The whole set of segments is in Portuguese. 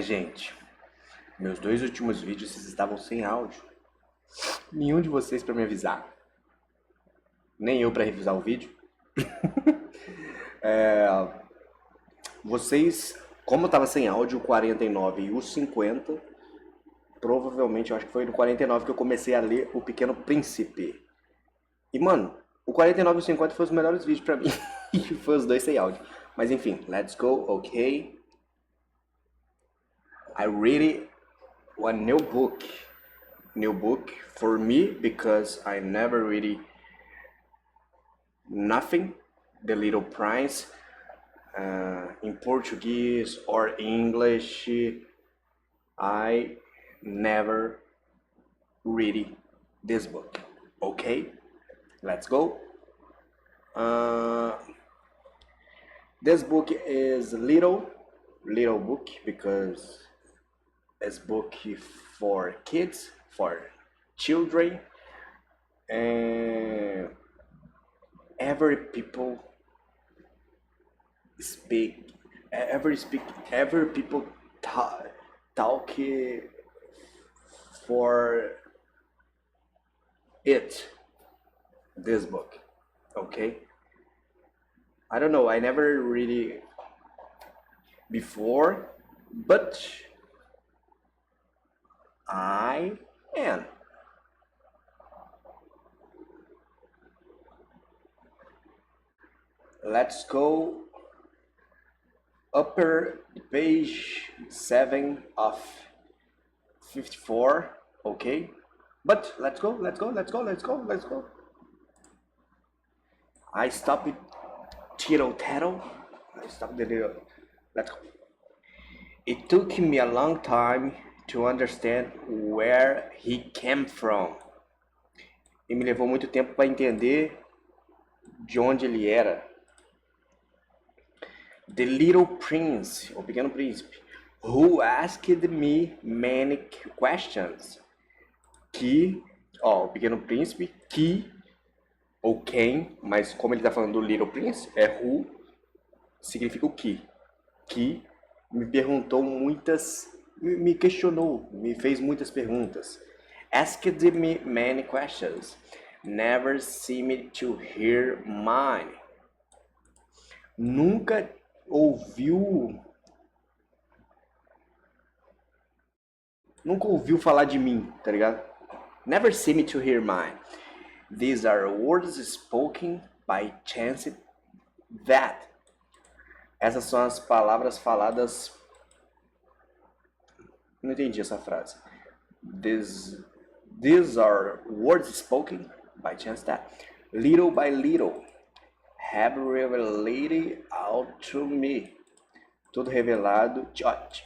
Gente, meus dois últimos vídeos vocês estavam sem áudio. Nenhum de vocês pra me avisar. Nem eu pra revisar o vídeo. Vocês, como eu tava sem áudio, o 49 e o 50, provavelmente eu acho que foi no 49 que eu comecei a ler O Pequeno Príncipe. E mano, o 49 e o 50 foram os melhores vídeos pra mim. E foi os dois sem áudio. Mas enfim, let's go, ok. I read one new book. New book for me because I never really nothing. The Little Prince in Portuguese or English. I never read this book. Okay, let's go. This book is little book because it's book for kids, for children, and every people speak, every people talk for it. This book, okay. I don't know. I never really before, but I am. Let's go upper page 7 of 54. Okay, but let's go. I stop it. Tittle tattle. I stop the little. Let's go. It took me a long time to understand where he came from. E me levou muito tempo para entender de onde ele era. The Little Prince, o Pequeno Príncipe, who asked me many questions. Que, o Pequeno Príncipe, que, ou quem, mas como ele está falando do Little Prince, é who, significa o que me perguntou muitas, me questionou, me fez muitas perguntas. Asked me many questions, never seemed to hear mine. Nunca ouviu falar de mim, tá ligado? Never seemed to hear mine. These are words spoken by chance that. Essas são as palavras faladas. Não entendi essa frase. These are words spoken by chance that, little by little, have revealed out to me. Tudo revelado.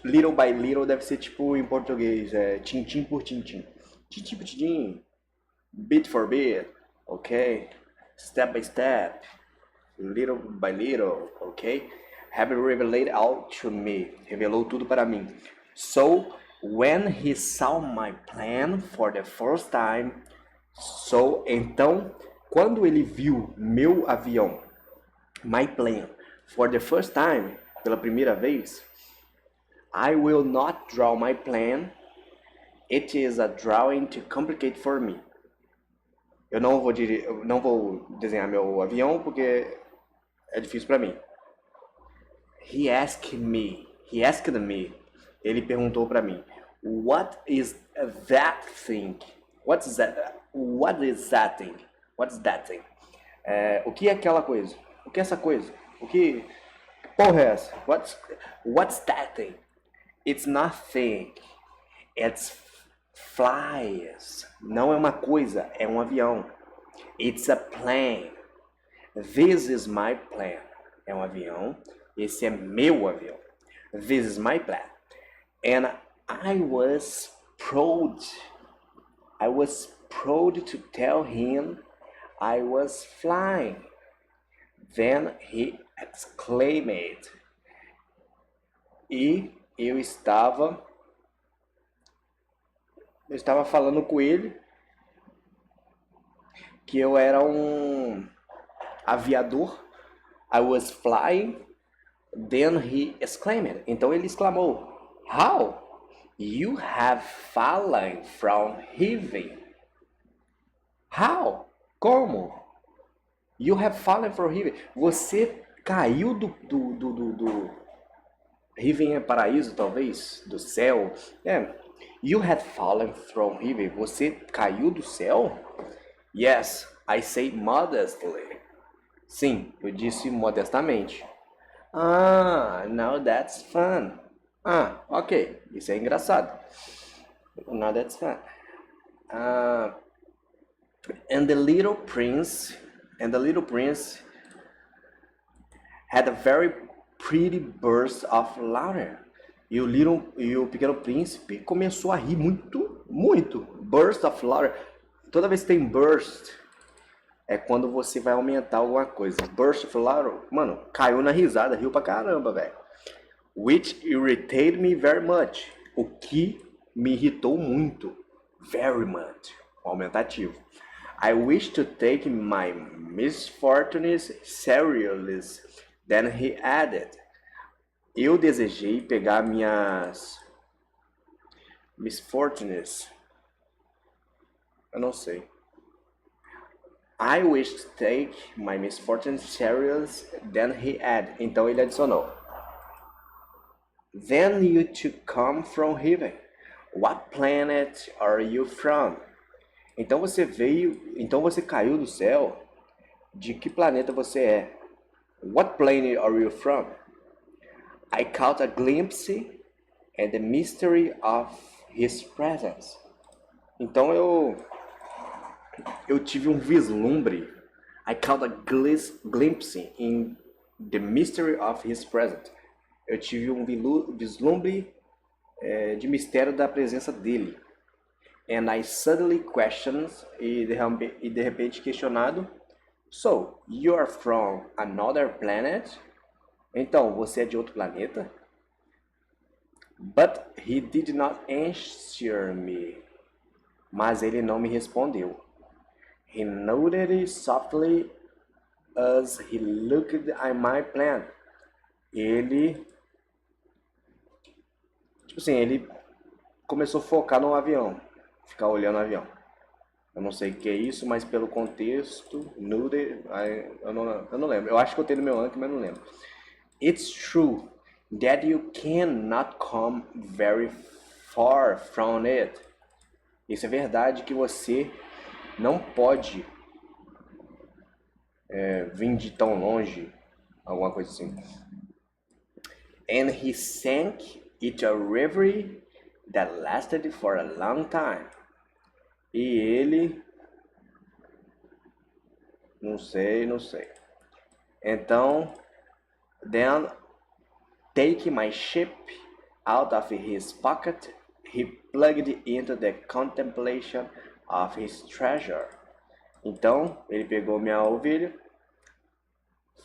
Little by little deve ser tipo em português, tintim por tintim. Tintim por tintim. Bit for bit, ok? Step by step. Little by little, ok? Have revealed out to me. Revelou tudo para mim. So, when he saw my plan for the first time. Então, quando ele viu meu avião, my plan, for the first time, pela primeira vez, I will not draw my plan. It is a drawing too complicated for me. Eu não vou desenhar meu avião porque é difícil para mim. He asked me. Ele perguntou para mim. What is that thing? What is that thing? O que é aquela coisa? O que é essa coisa? O que porra é essa? What's that thing? It's nothing. It's flies. Não é uma coisa, é um avião. It's a plane. This is my plane. É um avião. Esse é meu avião. This is my plane. And I was proud to tell him I was flying. Then he exclaimed. E eu estava falando com ele que eu era um aviador. I was flying. Then he exclaimed. Então ele exclamou. How? You have fallen from heaven. How? Como? You have fallen from heaven. Você caiu do heaven é paraíso, talvez? Do céu. É. You have fallen from heaven. Você caiu do céu? Yes, I say modestly. Sim, eu disse modestamente. Ah, now that's fun. Ah, ok. Isso é engraçado. Now that's fun. Ah, and the little prince had a very pretty burst of laughter. E o pequeno príncipe começou a rir muito, muito. Burst of laughter. Toda vez que tem burst, é quando você vai aumentar alguma coisa. Burst of laughter, mano, caiu na risada, riu pra caramba, velho. Which irritated me very much. O que me irritou muito. Very much. Aumentativo. I wish to take my misfortunes seriously. Then he added. Eu desejei pegar minhas misfortunes. Eu não sei. I wish to take my misfortunes serious. Then he added. Então ele adicionou. Then you two come from heaven. What planet are you from? Então você caiu do céu. De que planeta você é? What planet are you from? I caught a glimpse and the mystery of his presence. Então eu tive um vislumbre. I caught a glimpse in the mystery of his presence. Eu tive um vislumbre de mistério da presença dele. And I suddenly questioned, e de repente questionado, so, you are from another planet? Então, você é de outro planeta? But he did not answer me. Mas ele não me respondeu. He nodded softly as he looked at my plan. Ele começou a focar no avião, ficar olhando o avião. Eu não sei o que é isso, mas pelo contexto, nude, eu não lembro. Eu acho que eu tenho no meu ranking, mas não lembro. It's true that you cannot come very far from it. Isso é verdade que você não pode vir de tão longe, alguma coisa assim. And he sank into a reverie that lasted for a long time. E ele... Não sei. Então, then, taking my ship out of his pocket, he plugged into the contemplation of his treasure. Então, ele pegou minha ovelha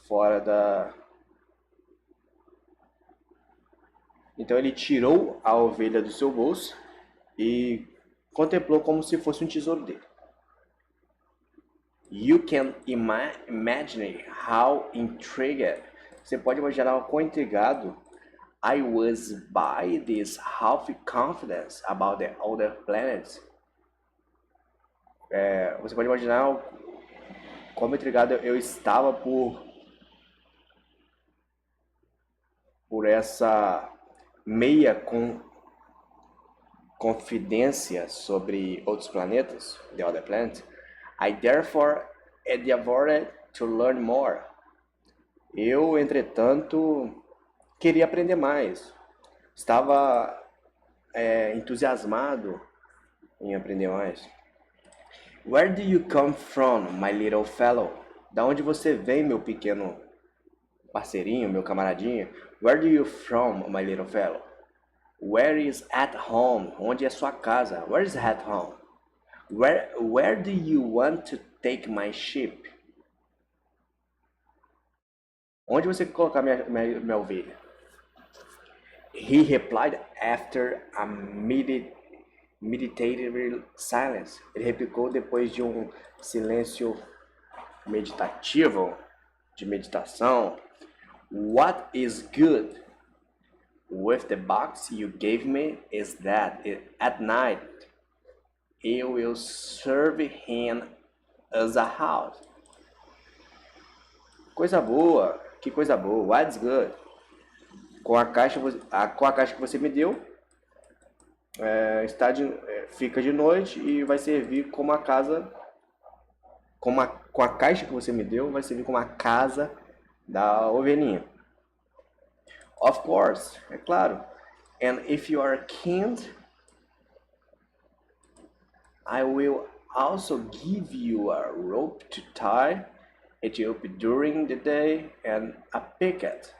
fora da... Então, ele tirou a ovelha do seu bolso e contemplou como se fosse um tesouro dele. You can imagine how intrigued. Você pode imaginar o quão intrigado I was by this half confidence about the other planets. Você pode imaginar como intrigado eu estava por essa meia confidência sobre outros planetas, the other planets. I therefore endeavored to learn more. Eu, entretanto, queria aprender mais. Estava entusiasmado em aprender mais. Where do you come from, my little fellow? Da onde você vem, meu pequeno parceirinho, meu camaradinho? Where do you from, my little fellow? Where is at home? Onde é sua casa? Where is at home? Where do you want to take my ship? Onde você quer colocar minha ovelha? He replied after a meditative silence. Ele replicou depois de um silêncio meditativo, de meditação. What is good? with the box you gave me is that at night you will serve him as a house. Coisa boa, que coisa boa. What's good? Com a caixa que você me deu, fica de noite e vai servir como a casa, com a caixa que você me deu, vai servir como a casa da ovelhinha. Of course, é claro. And if you are keen, I will also give you a rope to tie it up during the day and a picket.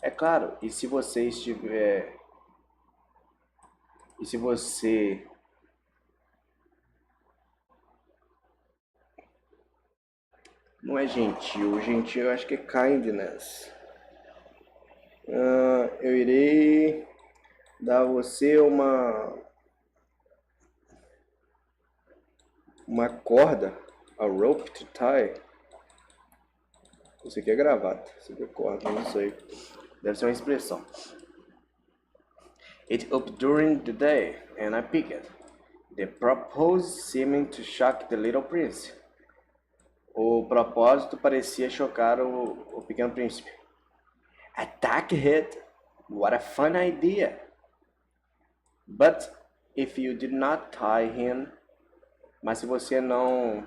É claro, e se você estiver. E se você. Não é gentil, gentil eu acho que é kindness. Eu irei dar a você uma corda, a rope to tie. Você quer gravata, você quer corda, não sei. Deve ser uma expressão. It up during the day, and I pick it. The purpose seeming to shock the little prince. O propósito parecia chocar o pequeno príncipe. Attack it! What a fun idea! But if you did not tie him, mas se você não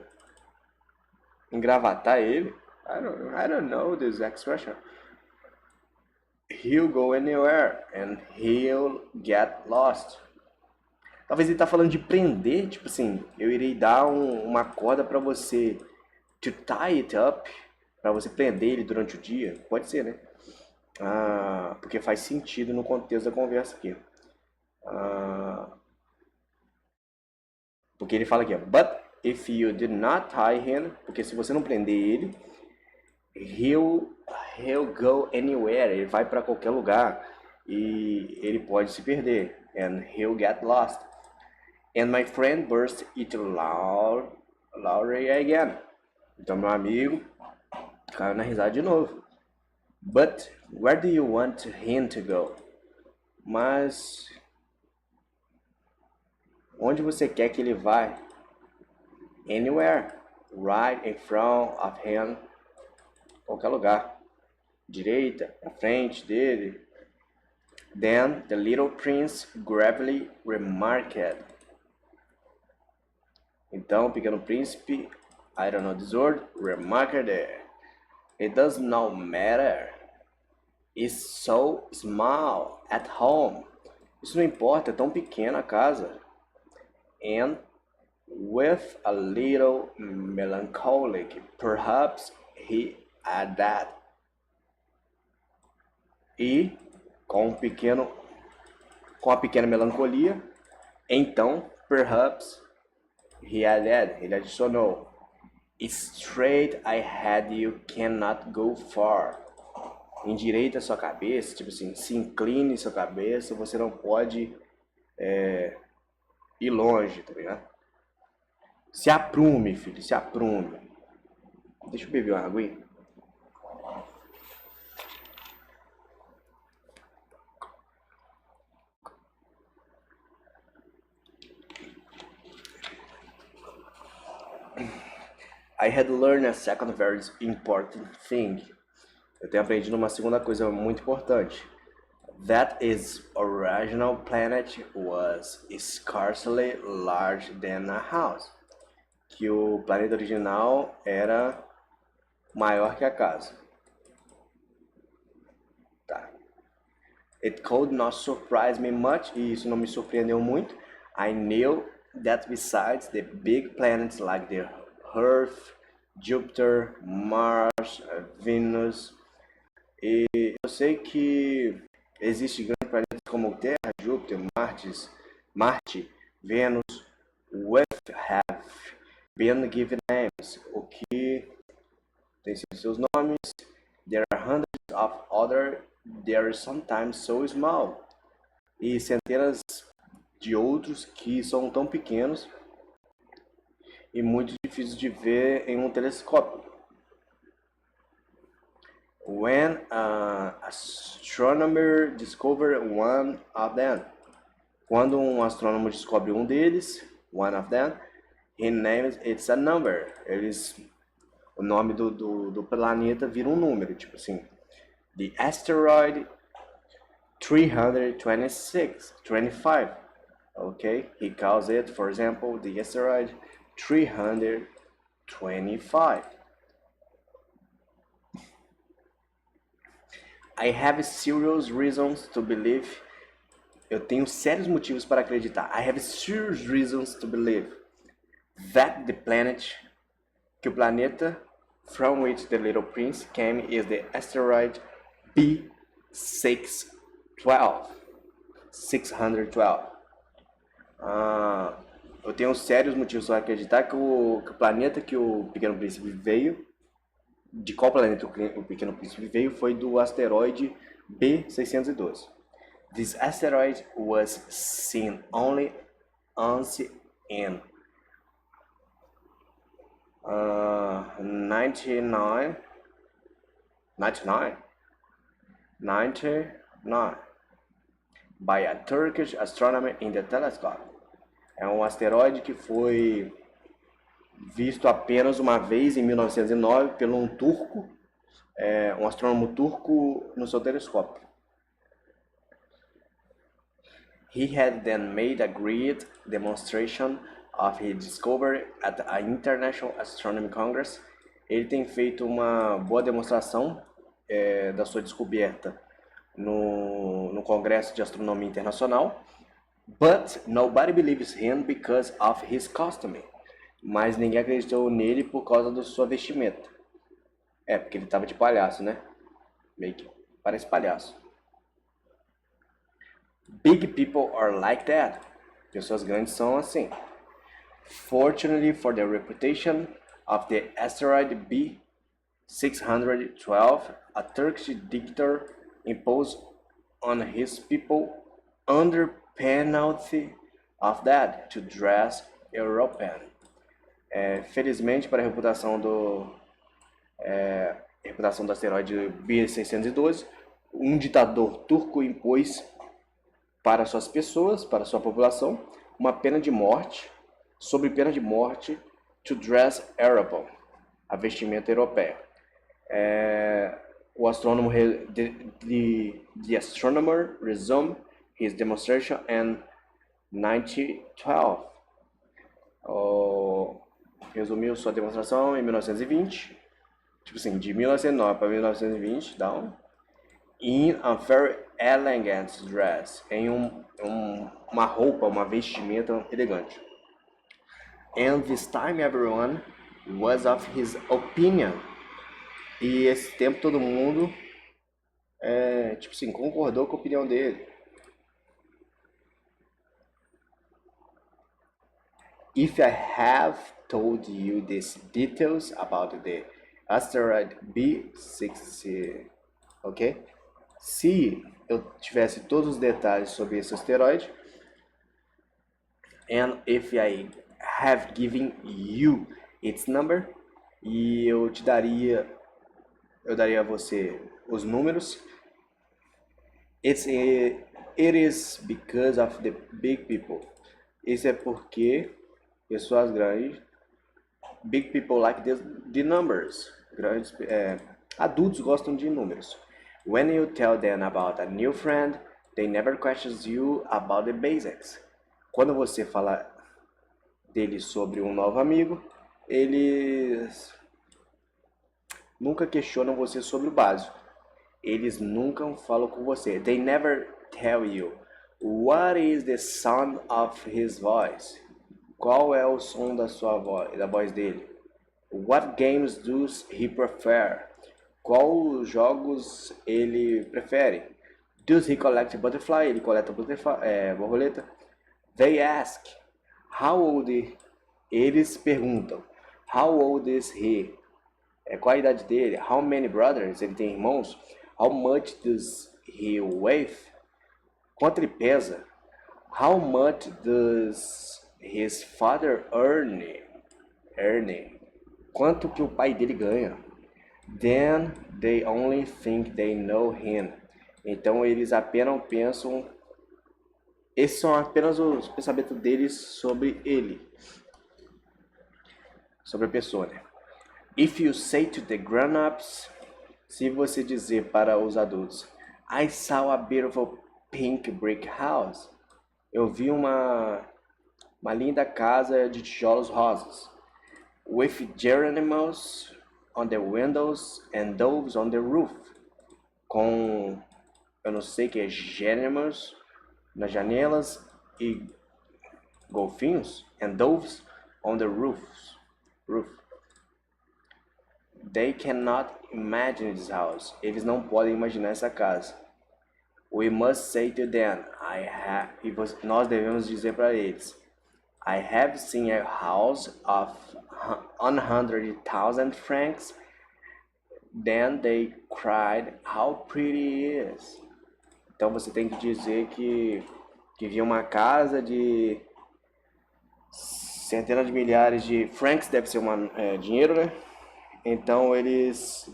engravatar ele, I don't know this expression. He'll go anywhere and he'll get lost. Talvez ele tá falando de prender, tipo assim, eu irei dar uma corda para você to tie it up, para você prender ele durante o dia. Pode ser, né? Porque faz sentido no contexto da conversa aqui. Porque ele fala aqui, ó, but if you did not tie him, porque se você não prender ele, he'll go anywhere, ele vai para qualquer lugar e ele pode se perder, and he'll get lost. And my friend burst into loudly again. Então meu amigo caiu na risada de novo. But where do you want him to go? Mas onde você quer que ele vá? Anywhere, right in front of him. Qualquer lugar. Direita, à frente dele. Then the little prince gravely remarked. Então o pequeno príncipe, I don't know this word, remarked it does not matter. It's so small at home. Isso não importa, é tão pequena a casa. And with a little melancholic, perhaps he added. E com a pequena melancolia, então, perhaps, ele adicionou, straight ahead you cannot go far. Endireita sua cabeça, tipo assim, se incline sua cabeça, você não pode ir longe, tá ligado? Se aprume, filho, se aprume. Deixa eu beber uma aguinha. I had learned a second very important thing. Eu tenho aprendido uma segunda coisa muito importante. That its original planet was scarcely larger than a house. Que o planeta original era maior que a casa. Tá. It could not surprise me much, e isso não me surpreendeu muito. I knew that besides the big planets like the Earth, Jupiter, Mars, Venus, e eu sei que existem grandes planetas como Terra, Júpiter, Marte, Vênus, with have been given names, o que tem seus nomes. There are hundreds of other, they are sometimes so small. E centenas de outros que são tão pequenos e muito difíceis de ver em um telescópio. When an astronomer discovered one of them. Quando um astrônomo descobre um deles, one of them, he names it's a number. O nome do planeta vira um número, tipo assim. The asteroid 326, 25. Okay, he calls it, for example, the asteroid 325. I have serious reasons to believe. Eu tenho sérios motivos para acreditar. I have serious reasons to believe that the planet, que o planeta from which the little prince came is the asteroid B612. 612. Eu tenho sérios motivos para acreditar que o planeta que o Pequeno Príncipe veio, de qual planeta o Pequeno Príncipe veio, foi do asteroide B612. This asteroid was seen only once in 99 by a Turkish astronomer in the telescope. É um asteroide que foi visto apenas uma vez em 1909 por um turco, um astrônomo turco no seu telescópio. He had then made a great demonstration of his discovery at the International Astronomy Congress. Ele tem feito uma boa demonstração da sua descoberta no Congresso de Astronomia Internacional. But nobody believes him because of his costume. Mas ninguém acreditou nele por causa da sua vestimenta. Porque ele tava de palhaço, né? Meio que parece palhaço. Big people are like that. Pessoas grandes são assim. Fortunately for the reputation of the asteroid B612, a Turkish dictator imposed on his people under penalty of that to dress European. Felizmente para a reputação do asteroide B612, um ditador turco impôs para suas pessoas, para sua população, uma pena de morte, sob pena de morte, to dress European, a vestimenta europeia. O astrônomo, the astronomer resumed his demonstration in 1912. Resumiu sua demonstração em 1920, tipo assim, de 1909 para 1920, down, in a very elegant dress, em uma roupa, uma vestimenta elegante. And this time everyone was of his opinion. E esse tempo todo mundo, tipo assim, concordou com a opinião dele. If I have told you these details about the asteroid B6, ok? Se eu tivesse todos os detalhes sobre esse asteroide, and if I have given you its number, e eu daria a você os números, it is because of the big people. Isso é porque pessoas grandes, big people like the numbers. Grandes, adultos gostam de números. When you tell them about a new friend, they never questions you about the basics. Quando você fala deles sobre um novo amigo, eles nunca questionam você sobre o básico. Eles nunca falam com você. They never tell you what is the sound of his voice. Qual é o som da voz dele? What games does he prefer? Qual jogos ele prefere? Does he collect butterfly? Ele coleta borboleta? They ask. How old is... Eles perguntam. How old is he? Qual a idade dele? How many brothers? Ele tem irmãos? How much does he weigh? Quanto ele pesa? How much does his father earn? Quanto que o pai dele ganha? Then they only think they know him. Então eles apenas pensam. Esses são apenas os pensamentos deles sobre ele, sobre a pessoa, né? If you say to the grown-ups, se você dizer para os adultos, I saw a beautiful pink brick house. Eu vi uma linda casa de tijolos rosas. With geraniums on the windows and doves on the roof. Com, eu não sei o que é geraniums nas janelas e golfinhos and doves on the roof. They cannot imagine this house. Eles não podem imaginar essa casa. We must say to them, nós devemos dizer para eles, I have seen a house of 100,000 francs. Then they cried, how pretty it is. Então você tem que dizer que viu uma casa de centenas de milhares de francs, deve ser dinheiro, né? Então eles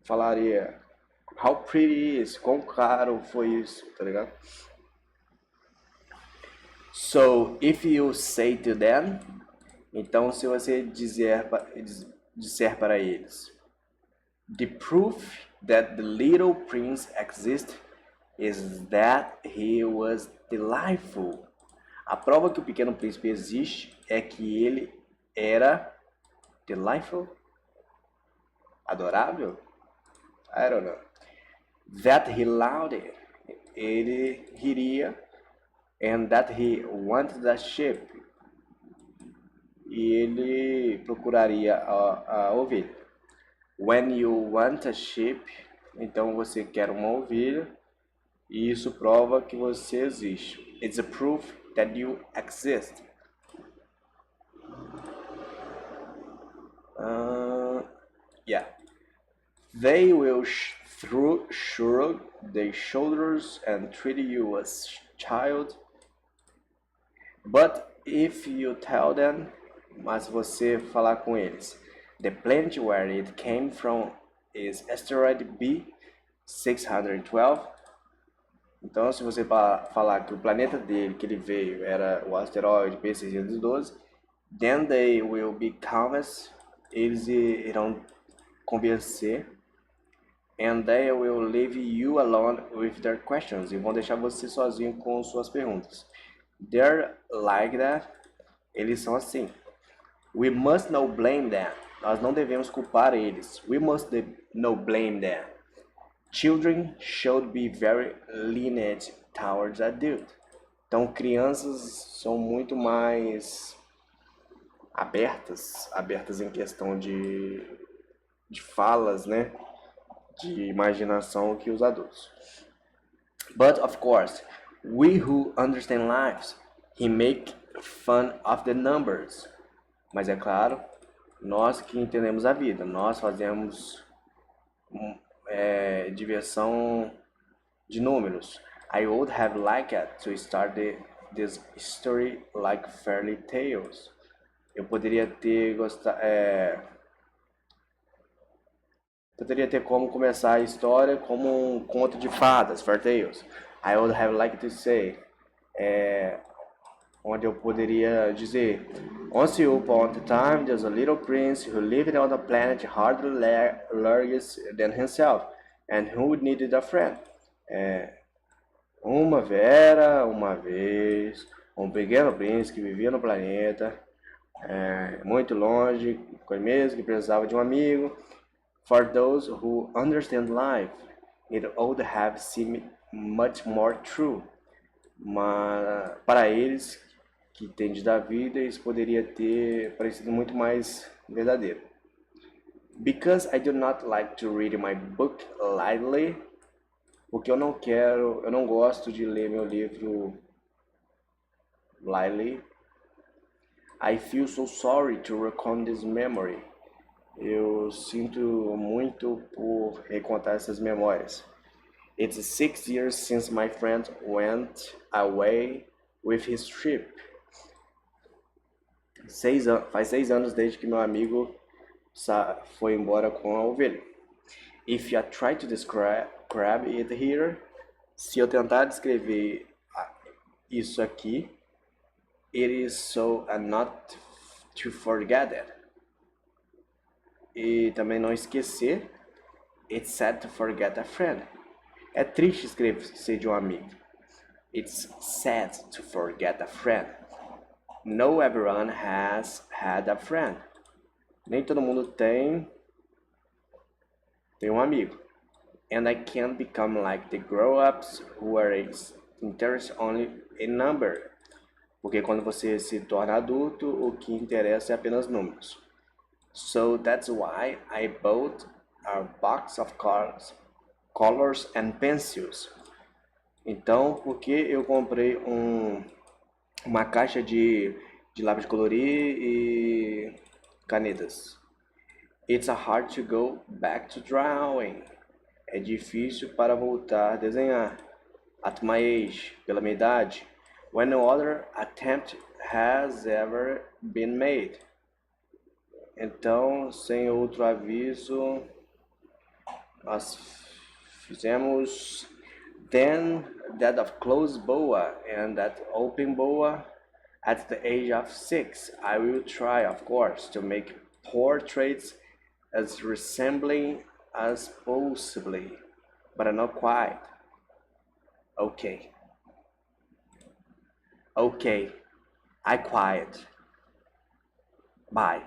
falariam, how pretty is, quão caro foi isso, tá ligado? So, if you say to them, então se você disser para eles, the proof that the little prince exists is that he was delightful. A prova que o pequeno príncipe existe é que ele era delightful, adorável. I don't know. That he loved it, ele riria, and that he wanted a ship, e ele procuraria a ovelha. When you want a sheep, então você quer uma ovelha, e isso prova que você existe. It's a proof that you exist. Yeah. They will shrug their shoulders and treat you as child. But if you tell them, mas você falar com eles, the planet where it came from is asteroid B612. Então, se você falar que o planeta dele, que ele veio, era o asteroide B612, then they will be convinced, eles irão convencer, and they will leave you alone with their questions, e vão deixar você sozinho com suas perguntas. They're like that, eles são assim. We must not blame them, nós não devemos culpar eles. We must not blame them. Children should be very lenient towards adults. Então, crianças são muito mais abertas em questão de falas, né? De imaginação que os adultos. But of course, we who understand lives, he make fun of the numbers. Mas é claro, nós que entendemos a vida, nós fazemos diversão de números. I would have liked to start this story like fairy tales. Eu poderia ter poderia ter como começar a história como um conto de fadas, fairy tales. I would have liked to say, onde eu poderia dizer, once upon a time there's a little prince who lived on a planet hardly larger than himself, and who needed a friend. Uma vez, um pequeno príncipe que vivia no planeta muito longe, com ele mesmo, que precisava de um amigo. For those who understand life, it would have seemed much more true. Mas para eles que entendem da vida, isso poderia ter parecido muito mais verdadeiro. Because I do not like to read my book lightly, porque eu não gosto de ler meu livro lightly. I feel so sorry to recount this memory. Eu sinto muito por recontar essas memórias. It's 6 years since my friend went away with his ship. Faz 6 anos desde que meu amigo foi embora com a ovelha. If you try to describe it here, se eu tentar descrever isso aqui, it is so not to forget it. E também não esquecer, it's sad to forget a friend. É triste esquecer de um amigo. It's sad to forget a friend. No everyone has had a friend. Nem todo mundo tem um amigo. And I can't become like the grown-ups who are interested only in number. Porque quando você se torna adulto, o que interessa é apenas números. So that's why I bought a box of colors and pencils. Então, porque eu comprei uma caixa de lápis de colorir e canetas. It's hard to go back to drawing. É difícil para voltar a desenhar. At my age, pela minha idade, when no other attempt has ever been made. Então, sem outro aviso, nós fizemos then that of closed boa and that open boa. At the age of 6, I will try, of course, to make portraits as resembling as possibly, but not quite. Okay. Okay. I quiet. Bye.